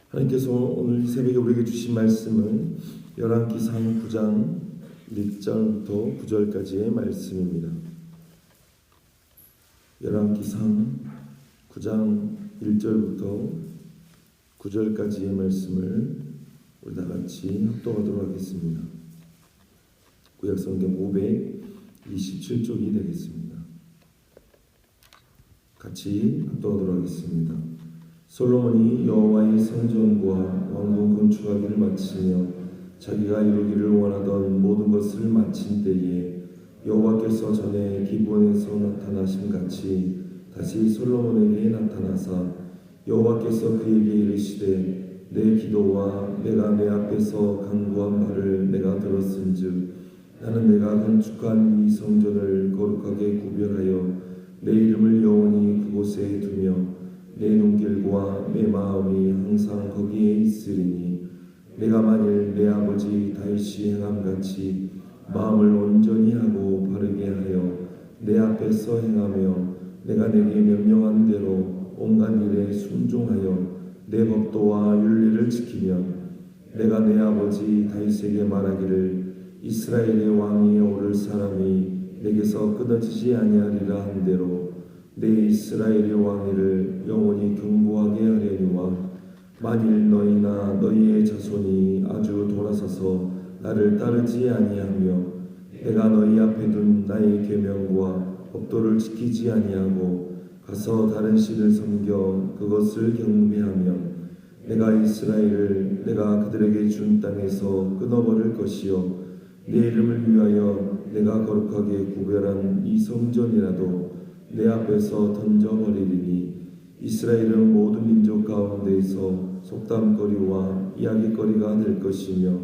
하나님께서 오늘 이 새벽에 우리에게 주신 말씀은 열왕기상 9장 1절부터 9절까지의 말씀입니다. 열왕기상 9장 1절부터 9절까지의 말씀을 우리 다 같이 합독하도록 하겠습니다. 구약성경 527쪽이 되겠습니다. 같이 합독하도록 하겠습니다. 솔로몬이 여호와의 성전과 왕궁 건축하기를 마치며 자기가 이루기를 원하던 모든 것을 마친 때에 여호와께서 전에 기브온에서 나타나신 같이 다시 솔로몬에게 나타나사 여호와께서 그에게 이르시되 내 기도와 내가 내 앞에서 간구한 바를 내가 들었은즉 나는 내가 건축한 이 성전을 거룩하게 구별하여 내 이름을 영원히 그곳에 두며 내 눈길과 내 마음이 항상 거기에 있으리니 내가 만일 내 아버지 다윗이 행함같이 마음을 온전히 하고 바르게 하여 내 앞에서 행하며 내가 내게 명령한 대로 온갖 일에 순종하여 내 법도와 윤리를 지키면 내가 내 아버지 다윗에게 말하기를 이스라엘의 왕위에 오를 사람이 내게서 끊어지지 아니하리라 한 대로 내 이스라엘의 왕위를 영원히 견고하게 하려니와 만일 너희나 너희의 자손이 아주 돌아서서 나를 따르지 아니하며 내가 너희 앞에 둔 나의 계명과 법도를 지키지 아니하고 가서 다른 신을 섬겨 그것을 경배하며 내가 이스라엘을 내가 그들에게 준 땅에서 끊어버릴 것이요 내 이름을 위하여 내가 거룩하게 구별한 이 성전이라도 내 앞에서 던져버리리니 이스라엘은 모든 민족 가운데에서 속담거리와 이야기거리가 될 것이며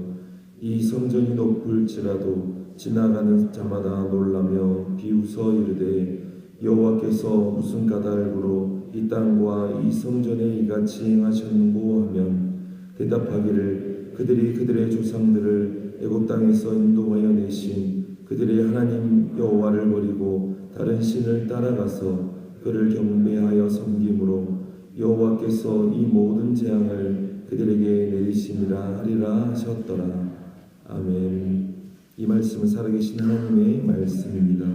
이 성전이 높을지라도 지나가는 자마다 놀라며 비웃어 이르되 여호와께서 무슨 까닭으로 이 땅과 이 성전에 이같이 행하셨는고 하면 대답하기를 그들이 그들의 조상들을 애굽 땅에서 인도하여 내신 그들의 하나님 여호와를 버리고 다른 신을 따라가서 그를 경배하여 섬김으로 여호와께서 이 모든 재앙을 그들에게 내리심이라 하리라 하셨더라. 아멘. 이 말씀은 살아계신 하나님의 말씀입니다.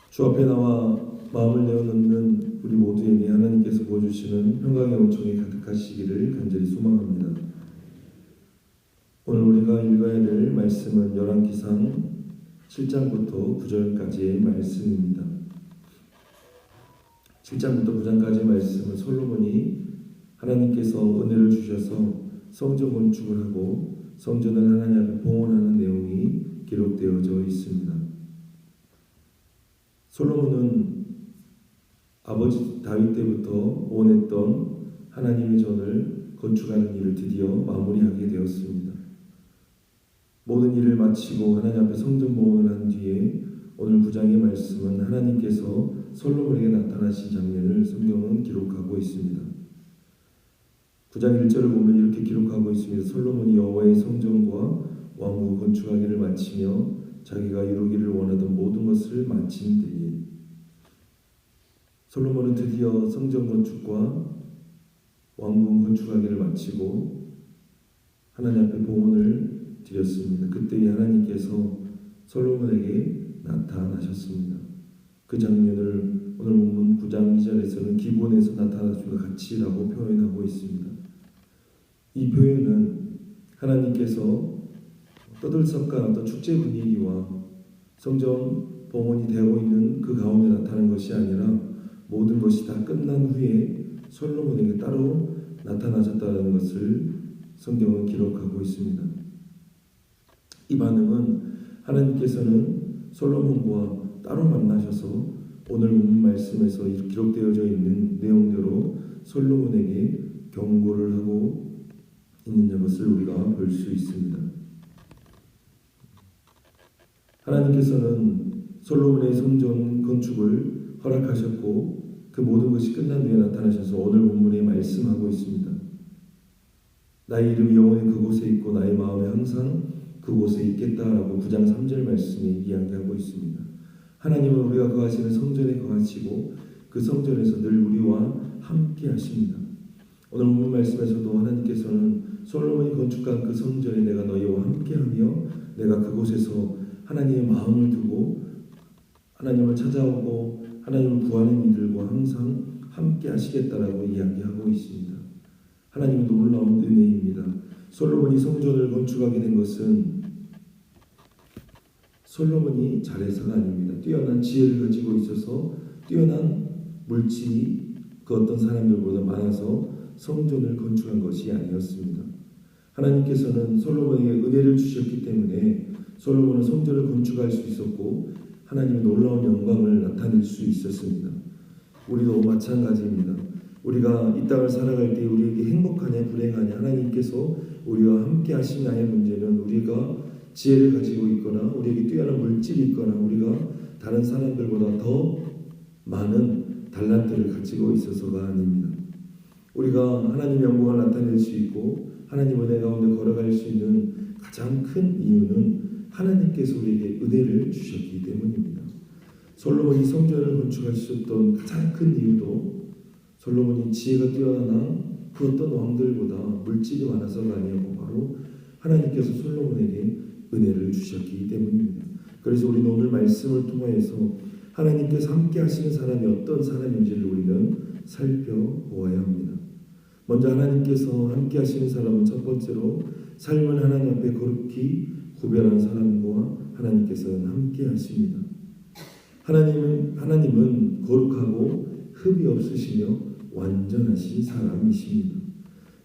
주 앞에 나와 마음을 내어놓는 우리 모두에게 하나님께서 보여주시는 평강의 온총이 가득하시기를 간절히 소망합니다. 오늘 우리가 읽어야 될 말씀은 열왕기상 7장부터 9절까지의 말씀입니다. 7장부터 9장까지의 말씀은 솔로몬이 하나님께서 은혜를 주셔서 성전 건축을 하고 성전을 하나님 앞에 봉헌하는 내용이 기록되어져 있습니다. 솔로몬은 아버지 다윗 때부터 원했던 하나님의 전을 건축하는 일을 드디어 마무리하게 되었습니다. 모든 일을 마치고 하나님 앞에 성전 봉헌을 한 뒤에 오늘 9장의 말씀은 하나님께서 솔로몬에게 나타나신 장면을 성경은 기록하고 있습니다. 9장 1절을 보면 이렇게 기록하고 있습니다. 솔로몬이 여호와의 성전과 왕궁 건축하기를 마치며 자기가 이루기를 원하던 모든 것을 마친 때에 솔로몬은 드디어 성전 건축과 왕궁 건축하기를 마치고 하나님 앞에 봉헌을 드렸습니다. 그때 하나님께서 솔로몬에게 나타나셨습니다. 그 장면을 오늘 본문 9장 2절에서는 기브온에서 나타나심과 같이라고 표현하고 있습니다. 이 표현은 하나님께서 떠들썩한 어떤 축제 분위기와 성전 봉헌이 되고 있는 그 가운데 나타난 것이 아니라 모든 것이 다 끝난 후에 솔로몬에게 따로 나타나셨다는 것을 성경은 기록하고 있습니다. 이 반응은 하나님께서는 솔로몬과 따로 만나셔서 오늘 본문 말씀에서 기록되어져 있는 내용대로 솔로몬에게 경고를 하고 있는 것을 우리가 볼 수 있습니다. 하나님께서는 솔로몬의 성전 건축을 허락하셨고 그 모든 것이 끝난 뒤에 나타나셔서 오늘 본문에 말씀하고 있습니다. 나의 이름이 영원히 그곳에 있고 나의 마음에 항상 그곳에 있겠다라고 9장 3절 말씀이 이야기하고 있습니다. 하나님은 우리가 거하시는 성전에 거하시고 그 성전에서 늘 우리와 함께 하십니다. 오늘 본문 말씀에서도 하나님께서는 솔로몬이 건축한 그 성전에 내가 너희와 함께하며 내가 그곳에서 하나님의 마음을 두고 하나님을 찾아오고 하나님을 구하는 이들과 항상 함께 하시겠다라고 이야기하고 있습니다. 하나님의 놀라운 은혜입니다. 솔로몬이 성전을 건축하게 된 것은 솔로몬이 잘해서가 아닙니다. 뛰어난 지혜를 가지고 있어서 뛰어난 물질이 그 어떤 사람들보다 많아서 성전을 건축한 것이 아니었습니다. 하나님께서는 솔로몬에게 은혜를 주셨기 때문에 솔로몬은 성전을 건축할 수 있었고 하나님의 놀라운 영광을 나타낼 수 있었습니다. 우리도 마찬가지입니다. 우리가 이 땅을 살아갈 때 우리에게 행복하냐 불행하냐 하나님께서 우리와 함께 하시냐의 문제는 우리가 지혜를 가지고 있거나 우리에게 뛰어난 물질이 있거나 우리가 다른 사람들보다 더 많은 달란트를 가지고 있어서가 아닙니다. 우리가 하나님의 영광을 나타낼 수 있고 하나님 은혜 가운데 걸어갈 수 있는 가장 큰 이유는 하나님께서 우리에게 은혜를 주셨기 때문입니다. 솔로몬이 성전을 건축할 수 있었던 가장 큰 이유도 솔로몬이 지혜가 뛰어나 그 어떤 왕들보다 물질이 많아서가 아니었고 바로 하나님께서 솔로몬에게 은혜를 주셨기 때문입니다. 그래서 우리는 오늘 말씀을 통하여서 하나님께서 함께 하시는 사람이 어떤 사람인지를 우리는 살펴보아야 합니다. 먼저 하나님께서 함께 하시는 사람은 첫 번째로 삶은 하나님 앞에 거룩히 구별한 사람과 하나님께서는 함께 하십니다. 하나님은 거룩하고 흠이 없으시며 완전하신 사람이십니다.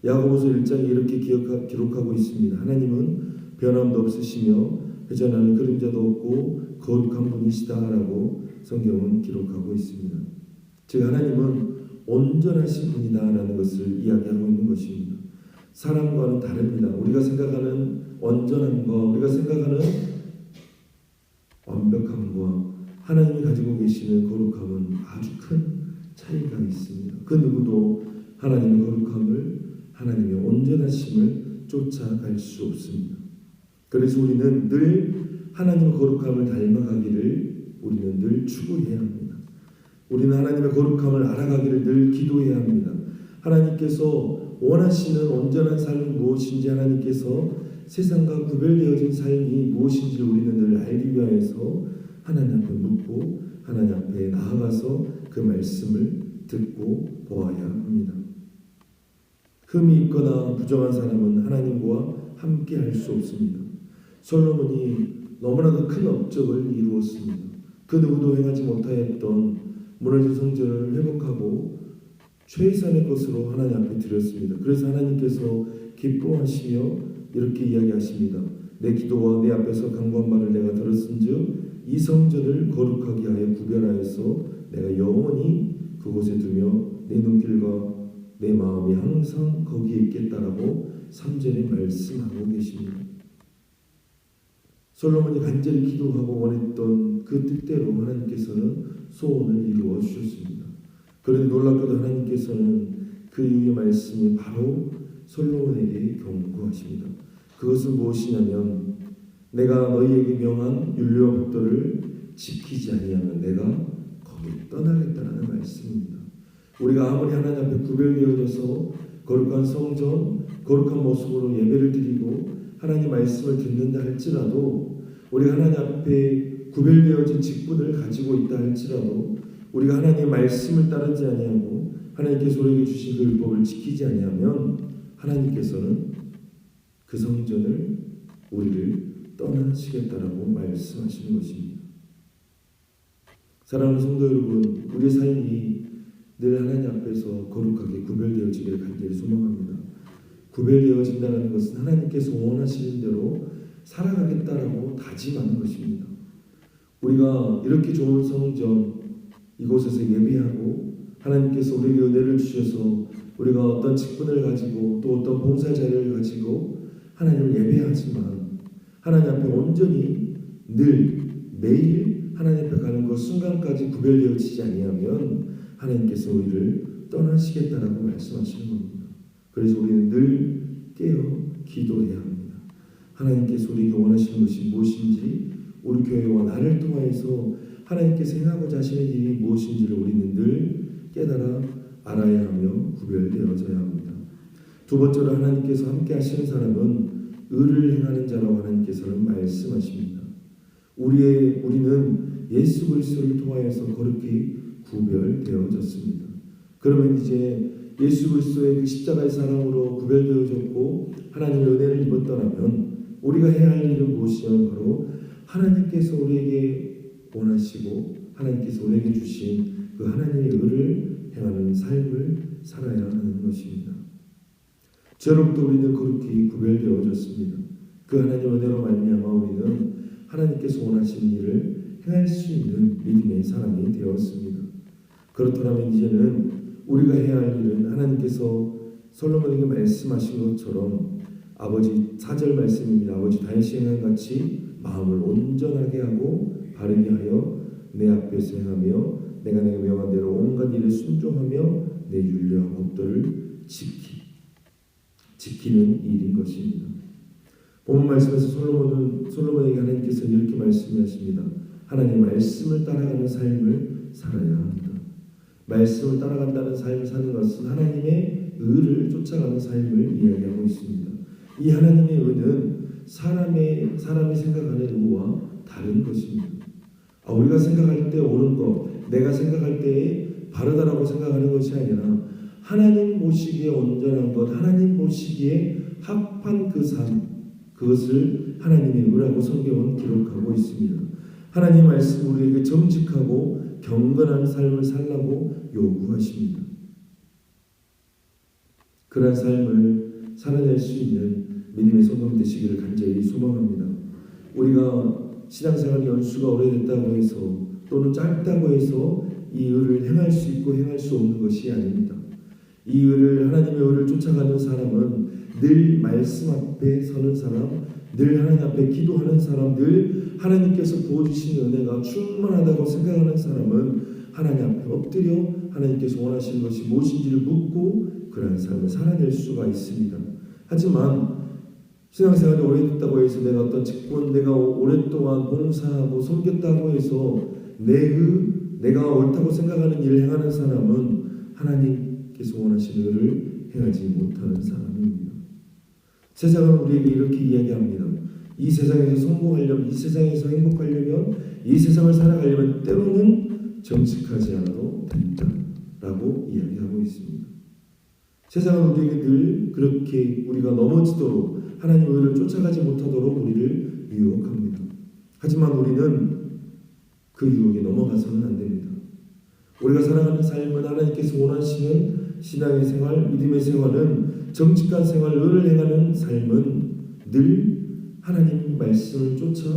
야고보서 1장에 이렇게 기록하고 있습니다. 하나님은 변함도 없으시며 회전하는 그림자도 없고 거룩한 분이시다라고 성경은 기록하고 있습니다. 즉 하나님은 온전하신 분이다라는 것을 이야기하고 있는 것입니다. 사람과는 다릅니다. 우리가 생각하는 온전함과 우리가 생각하는 완벽함과 하나님이 가지고 계시는 거룩함은 아주 큰 차이가 있습니다. 그 누구도 하나님의 거룩함을 하나님의 온전하심을 쫓아갈 수 없습니다. 그래서 우리는 늘 하나님의 거룩함을 닮아가기를 우리는 늘 추구해야 합니다. 우리는 하나님의 거룩함을 알아가기를 늘 기도해야 합니다. 하나님께서 원하시는 온전한 삶이 무엇인지 하나님께서 세상과 구별되어진 삶이 무엇인지 우리는 늘 알기 위하여서 하나님 앞에 묻고 하나님 앞에 나아가서 그 말씀을 듣고 보아야 합니다. 흠이 있거나 부정한 사람은 하나님과 함께 할 수 없습니다. 솔로몬이 너무나도 큰 업적을 이루었습니다. 그 누구도 행하지 못하였던 무너진 성전을 회복하고 최선의 것으로 하나님 앞에 드렸습니다. 그래서 하나님께서 기뻐하시며 이렇게 이야기하십니다. 내 기도와 내 앞에서 간구한 말을 내가 들었은즉 이 성전을 거룩하게 하여 구별하여서 내가 영원히 그곳에 두며 내 눈길과 내 마음이 항상 거기에 있겠다라고 3절에 말씀하고 계십니다. 솔로몬이 간절히 기도하고 원했던 그 뜻대로 하나님께서는 소원을 이루어 주셨습니다. 그런데 놀랍게도 하나님께서는 그 이후의 말씀이 바로 솔로몬에게 경고하십니다. 그것은 무엇이냐면 내가 너희에게 명한 율례와 법도를 지키지 아니하면 내가 거기를 떠나겠다라는 말씀입니다. 우리가 아무리 하나님 앞에 구별되어져서 거룩한 성전, 거룩한 모습으로 예배를 드리고 하나님 말씀을 듣는다 할지라도 우리가 하나님 앞에 구별되어진 직분을 가지고 있다 할지라도 우리가 하나님의 말씀을 따르지 아니하고 하나님께서 우리에게 주신 그 율법을 지키지 아니하면 하나님께서는 그 성전을 우리를 떠나시겠다라고 말씀하시는 것입니다. 사랑하는 성도 여러분, 우리의 삶이 늘 하나님 앞에서 거룩하게 구별되어지기를 간절히 소망합니다. 구별되어진다는 것은 하나님께서 원하시는 대로 살아가겠다라고 다짐하는 것입니다. 우리가 이렇게 좋은 성전 이곳에서 예배하고 하나님께서 우리에게 은혜를 주셔서 우리가 어떤 직분을 가지고 또 어떤 봉사 자리를 가지고 하나님을 예배하지만 하나님 앞에 온전히 늘 매일 하나님 앞에 가는 것 순간까지 구별되어지지 아니하면 하나님께서 우리를 떠나시겠다라고 말씀하시는 겁니다. 그래서 우리는 늘 깨어 기도해야 합니다. 하나님께서 우리에게 원하시는 것이 무엇인지 우리 교회와 나를 통하여서 하나님께서 행하고자 하시는 일이 무엇인지를 우리는 늘 깨달아 알아야 하며 구별되어져야 합니다. 두 번째로 하나님께서 함께 하시는 사람은 의를 행하는 자라고 하나님께서는 말씀하십니다. 우리는 예수 그리스도를 통하여서 거룩히 구별되어졌습니다. 그러면 이제 예수 그리스도의 그 십자가의 사랑으로 구별되어졌고 하나님의 은혜를 입었더라면 우리가 해야 할 일은 무엇이냐면 바로 하나님께서 우리에게 원하시고 하나님께서 우리에게 주신 그 하나님의 의를 행하는 삶을 살아야 하는 것입니다. 죄로부터 우리는 거룩히 구별되어졌습니다. 그 하나님의 은혜로 말미암아 우리는 하나님께서 원하시는 일을 행할 수 있는 믿음의 사람이 되었습니다. 그렇다면 이제는 우리가 해야 할 일은 하나님께서 솔로몬에게 말씀하신 것처럼 아버지 4절 말씀입니다. 아버지 다윗이 행한 같이 마음을 온전하게 하고 바르게 하여 내 앞에서 행하며 내가 내게 명한 대로 온갖 일에 순종하며 내 율례와 법도를 지키는 일인 것입니다. 본문 말씀에서 솔로몬에게 하나님께서 이렇게 말씀하십니다. 하나님 말씀을 따라가는 삶을 살아야 합니다. 말씀을 따라간다는 삶을 사는 것은 하나님의 의를 쫓아가는 삶을 이야기하고 있습니다. 이 하나님의 의는 사람이 생각하는 의와 다른 것입니다. 우리가 생각할 때 옳은 것, 내가 생각할 때에 바르다라고 생각하는 것이 아니라 하나님 보시기에 온전한 것, 하나님 보시기에 합한 그 삶, 그것을 하나님의 의라고 성경은 기록하고 있습니다. 하나님 말씀 우리에게 정직하고 경건한 삶을 살라고 요구하십니다. 그러한 삶을 살아낼 수 있는 믿음의 성도 되시기를 간절히 소망합니다. 우리가 신앙생활이 연수가 오래됐다고 해서 또는 짧다고 해서 이 의를 행할 수 있고 행할 수 없는 것이 아닙니다. 이 의를 하나님의 의를 쫓아가는 사람은 늘 말씀 앞에 서는 사람, 늘 하나님 앞에 기도하는 사람, 늘 하나님께서 부어주신 은혜가 충만하다고 생각하는 사람은 하나님 앞에 엎드려 하나님께서 원하시는 것이 무엇인지를 묻고 그런 삶을 살아낼 수가 있습니다. 하지만 신앙생활이 오래됐다고 해서 내가 어떤 직분, 내가 오랫동안 봉사하고 섬겼다고 해서 내가 옳다고 생각하는 일을 행하는 사람은 하나님께서 원하시는 일을 행하지 못하는 사람입니다. 세상은 우리에게 이렇게 이야기합니다. 이 세상에서 성공하려면, 이 세상에서 행복하려면, 이 세상을 살아가려면 때로는 정직하지 않아도 된다라고 이야기하고 있습니다. 세상은 우리에게 늘 그렇게 우리가 넘어지도록 하나님의 의를 쫓아가지 못하도록 우리를 유혹합니다. 하지만 우리는 그 유혹에 넘어가서는 안 됩니다. 우리가 살아가는 삶은 하나님께서 원하시는 신앙의 생활, 믿음의 생활은 정직한 생활, 의를 행하는 삶은 늘 하나님 말씀을 쫓아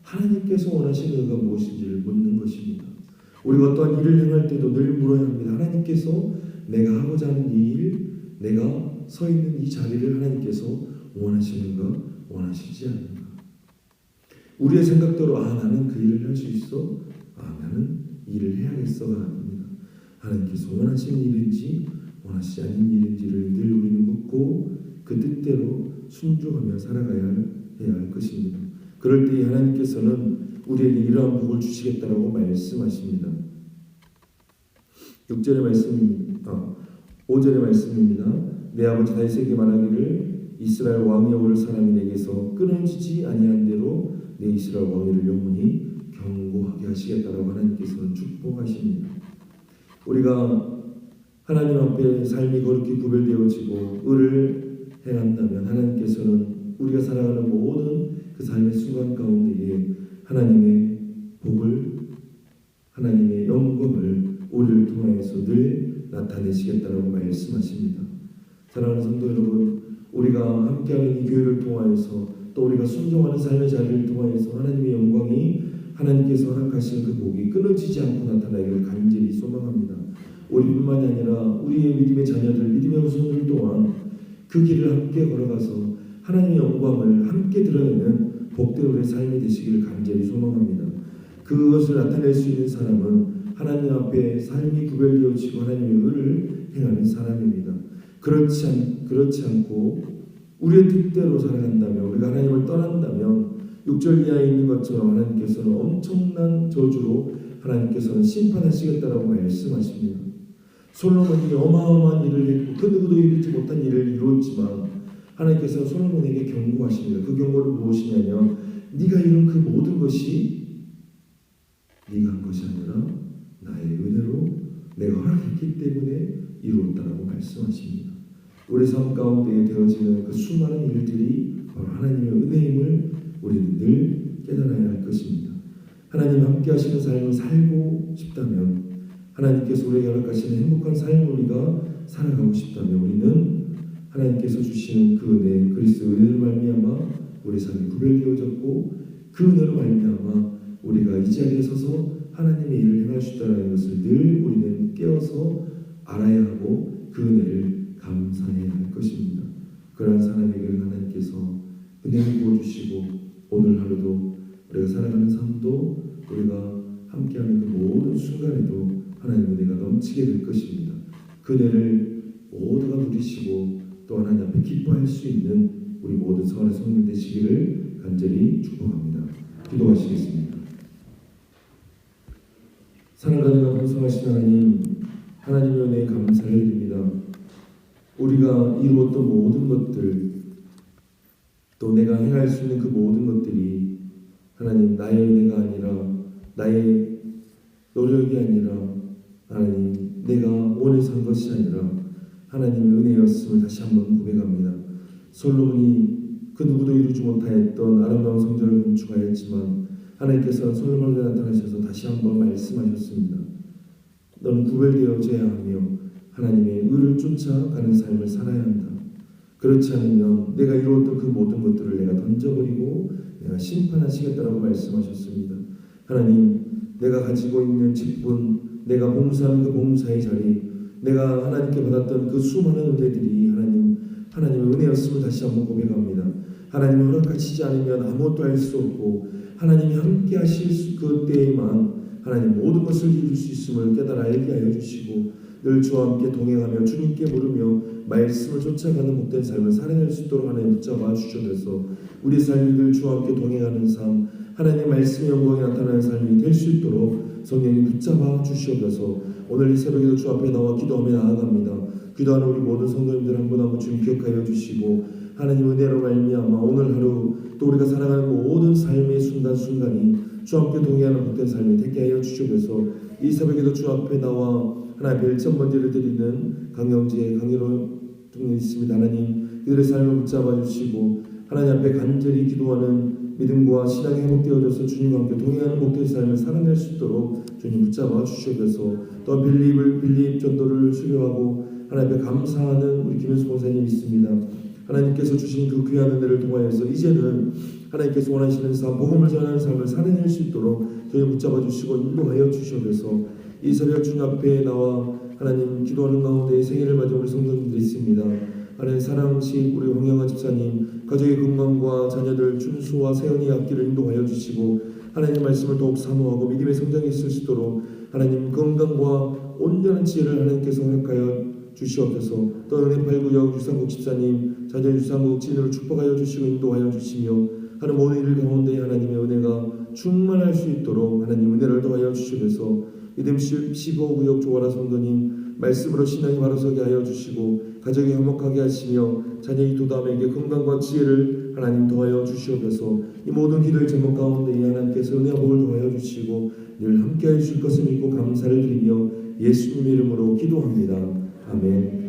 하나님께서 원하시는 의가 무엇인지를 묻는 것입니다. 우리가 어떠한 일을 행할 때도 늘 물어야 합니다. 하나님께서 내가 하고자 하는 이 일, 내가 서 있는 이 자리를 하나님께서 원하시는가, 원하시지 않는가. 우리의 생각대로 나는 그 일을 할 수 있어, 나는 일을 해야겠어가 아닙니다. 하나님께서 원하시는 일인지 원하시지 않는 일인지를 늘 우리는 묻고 그 뜻대로 순종하며 살아가야 할 것입니다. 그럴 때 하나님께서는 우리에게 이러한 복을 주시겠다라고 말씀하십니다. 6절의 말씀입니다. 5절의 말씀입니다. 내 아버지 다윗에게 말하기를 이스라엘 왕위에 오를 사람이 내게서 끊어지지 아니한 대로 내 이스라엘 왕위를 영원히 경고하게 하시겠다라고 하나님께서는 축복하십니다. 우리가 하나님 앞에 삶이 거룩히 구별되어지고 의를 행한다면 하나님께서는 우리가 살아가는 모든 그 삶의 순간 가운데에 하나님의 복을, 하나님의 영광을 우리를 통하여서 늘 나타내시겠다라고 말씀하십니다. 사랑하는 성도 여러분, 우리가 함께하는 이 교회를 통하여서 또 우리가 순종하는 삶의 자리를 통하여서 하나님의 영광이, 하나님께서 허락하신 그 복이 끊어지지 않고 나타나기를 간절히 소망합니다. 우리뿐만이 아니라 우리의 믿음의 자녀들, 믿음의 후손들 또한 그 길을 함께 걸어가서 하나님의 영광을 함께 드러내는 복된 우리의 삶이 되시기를 간절히 소망합니다. 그것을 나타낼 수 있는 사람은 하나님 앞에 삶이 구별되어지고 하나님의 의를 행하는 사람입니다. 그렇지 않고 우리의 뜻대로 살아간다면, 우리가 하나님을 떠난다면 6절 이하에 있는 것처럼 하나님께서는 엄청난 저주로 하나님께서는 심판하시겠다라고 말씀하십니다. 솔로몬이 어마어마한 일을 했고 그 누구도 이루지 못한 일을 이루었지만 하나님께서 솔로몬에게 경고하십니다. 그 경고는 무엇이냐면 네가 이룬 그 모든 것이 네가 한 것이 아니라 나의 은혜로 내가 허락했기 때문에 이루었다라고 말씀하십니다. 우리 삶 가운데 되어지는 그 수많은 일들이 바로 하나님의 은혜임을 우리는 늘 깨달아야 할 것입니다. 하나님 함께 하시는 삶을 살고 싶다면, 하나님께서 우리에게 허락하시는 행복한 삶을 우리가 살아가고 싶다면, 우리는 하나님께서 주시는 그 은혜, 그리스도의 은혜를 말미암아 우리 삶이 구별되어졌고, 그 은혜로 말미암아 우리가 이 자리에 서서 하나님의 일을 행할 수 있다는 것을 늘 우리는 깨어서 알아야 하고 그 은혜를 감사해야 할 것입니다. 그러한 사람에게는 하나님께서 은혜를 부어주시고 오늘 하루도 우리가 살아가는 삶도 우리가 함께하는 그 모든 순간에도 하나님의 은혜가 넘치게 될 것입니다. 그 은혜를 모두가 누리시고 또 하나님 앞에 기뻐할 수 있는 우리 모든 서원의 성령 되시기를 간절히 축복합니다. 기도하시겠습니다. 사랑가능한 풍성하신 하나님, 하나님의 은혜에 감사를 드립니다. 우리가 이루었던 모든 것들, 또 내가 행할 수 있는 그 모든 것들이 하나님 나의 은혜가 아니라, 나의 노력이 아니라, 하나님 내가 원해서 한 것이 아니라 하나님의 은혜였음을 다시 한번 고백합니다. 솔로몬이 그 누구도 이루지 못하였던 아름다운 성전을 건축하였지만 하나님께서는 솔로몬에게 나타나셔서 다시 한번 말씀하셨습니다. 너는 구별되어져야 하며 하나님의 의를 쫓아가는 삶을 살아야 한다. 그렇지 않으면 내가 이루었던 그 모든 것들을 내가 던져버리고 내가 심판하시겠다라고 말씀하셨습니다. 하나님, 내가 가지고 있는 직분, 내가 봉사하는 그 봉사의 자리, 내가 하나님께 받았던 그 수많은 은혜들이 하나님의 은혜였음을 다시 한번 고백합니다. 하나님이 허락하시지 않으면 아무것도 할 수 없고 하나님이 함께 하실 그 때에만 하나님 모든 것을 이룰 수 있음을 깨달아 알게 하여 주시고 늘 주와 함께 동행하며 주님께 물으며 말씀을 쫓아가는 복된 삶을 살아낼 수 있도록 하나님 붙잡아 주셔서 우리 삶이 늘 주와 함께 동행하는 삶, 하나님의 말씀의 영광이 나타나는 삶이 될 수 있도록 성령이 붙잡아 주시옵소서. 오늘 이 새벽에도 주 앞에 나와 기도하며 나아갑니다. 기도하는 우리 모든 성도님들 한 분 한 분 주님 기억하여 주시고 하나님 은혜로 말미암아 오늘 하루 또 우리가 살아가는 모든 삶의 순간순간이 주 함께 동행하는 복된 삶이 되게 하여 주시옵소서. 이 새벽에도 주 앞에 나와 하나님의 일천 번제를 드리는 강영지의 강의로 등에 있습니다. 하나님 그들의 삶을 붙잡아 주시고 하나님 앞에 간절히 기도하는 믿음과 신앙이 회복되어져서 주님과 함께 동행하는 복된 삶을 살아낼 수 있도록 주님 붙잡아 주시옵소서. 또한 빌립 전도를 수료하고 하나님 앞에 감사하는 우리 김현수 목사님 있습니다. 하나님께서 주신 그 귀한 은혜를 통하여서 이제는 하나님께서 원하시는 삶, 복음을 전하는 삶을 살아낼 수 있도록 주님 붙잡아 주시고 인도하여 주시옵소서. 이 새벽 주님 앞에 나와 하나님 기도하는 가운데 생일을 맞은 우리 성도님들이 있습니다. 하나님 사랑식 우리 황영아 집사님 가족의 건강과 자녀들 준수와 세연이 앞길을 인도하여 주시고 하나님 말씀을 더욱 사모하고 믿음의 성장이 있을 수 있도록 하나님 건강과 온전한 지혜를 하나님께서 허락하여 주시옵소서. 또 은혜 8구역 유상국 집사님 자녀 유상국 진으로 축복하여 주시고 인도하여 주시며 하는 모든 일 가운데 하나님의 은혜가 충만할 수 있도록 하나님 은혜를 더하여 주시옵소서. 믿음 15구역 조아라 성도님 말씀으로 신앙이 바로서게 하여 주시고 가정이 화목하게 하시며 자녀의 도담에게 건강과 지혜를 하나님 더하여 주시옵소서. 이 모든 기도의 제목 가운데 하나님께서 은혜와 복을 더하여 주시고 늘 함께해 주실 것을 믿고 감사를 드리며 예수님의 이름으로 기도합니다. 아멘.